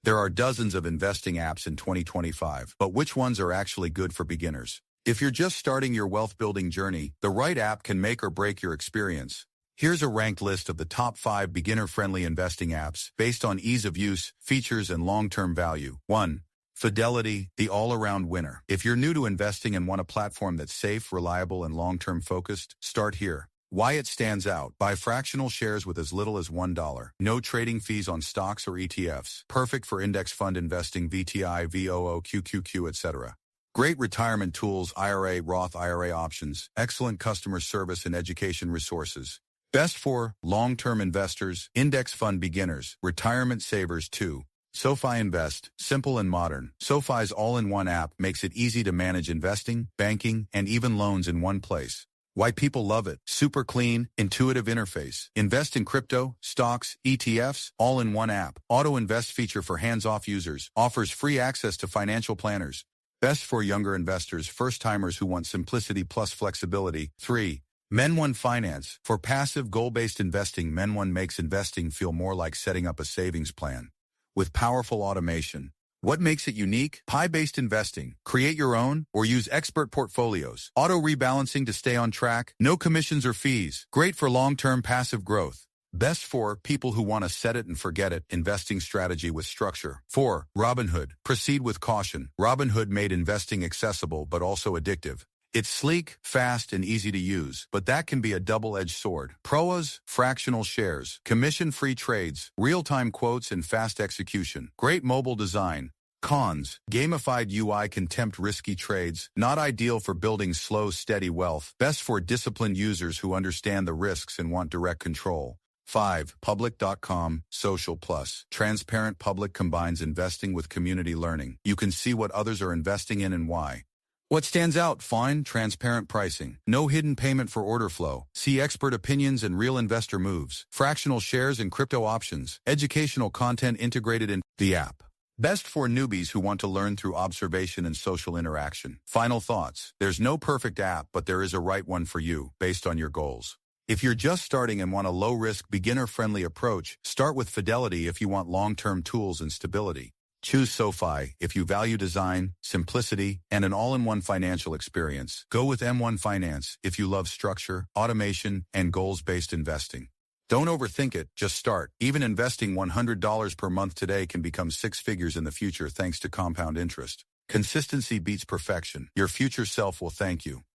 There are dozens of investing apps in 2025, but which ones are actually good for beginners? If you're just starting your wealth-building journey, the right app can make or break your experience. Here's a ranked list of the top 5 beginner-friendly investing apps based on ease of use, features, and long-term value. 1. Fidelity, the all-around winner. If you're new to investing and want a platform that's safe, reliable, and long-term focused, start here. Why it stands out: buy fractional shares with as little as $1. No trading fees on stocks or ETFs. Perfect for index fund investing, VTI, VOO, QQQ, etc. Great retirement tools, IRA, Roth IRA options, excellent customer service and education resources. Best for long-term investors, index fund beginners, retirement savers too. SoFi Invest, simple and modern. SoFi's all-in-one app makes it easy to manage investing, banking, and even loans in one place. Why people love it: super clean, intuitive interface. Invest in crypto, stocks, ETFs, all in one app. Auto invest feature for hands-off users. Offers free access to financial planners. Best for younger investors, first-timers who want simplicity plus flexibility. 3. Men1 Finance. For passive, goal-based investing, Men1 makes investing feel more like setting up a savings plan. With powerful automation. What makes it unique? Pie-based investing. Create your own or use expert portfolios. Auto-rebalancing to stay on track. No commissions or fees. Great for long-term passive growth. Best for people who want to set it and forget it. Investing strategy with structure. 4. Robinhood. Proceed with caution. Robinhood made investing accessible but also addictive. It's sleek, fast, and easy to use, but that can be a double-edged sword. Pros: fractional shares, commission-free trades, real-time quotes, and fast execution. Great mobile design. Cons: gamified UI can tempt risky trades, not ideal for building slow, steady wealth. Best for disciplined users who understand the risks and want direct control. 5. Public.com, Social Plus. Transparent Public combines investing with community learning. You can see what others are investing in and why. What stands out? Fine, transparent pricing. No hidden payment for order flow. See expert opinions and real investor moves. Fractional shares and crypto options. Educational content integrated in the app. Best for newbies who want to learn through observation and social interaction. Final thoughts: there's no perfect app, but there is a right one for you, based on your goals. If you're just starting and want a low-risk, beginner-friendly approach, start with Fidelity if you want long-term tools and stability. Choose SoFi if you value design, simplicity, and an all-in-one financial experience. Go with M1 Finance if you love structure, automation, and goals-based investing. Don't overthink it, just start. Even investing $100 per month today can become 6 figures in the future thanks to compound interest. Consistency beats perfection. Your future self will thank you.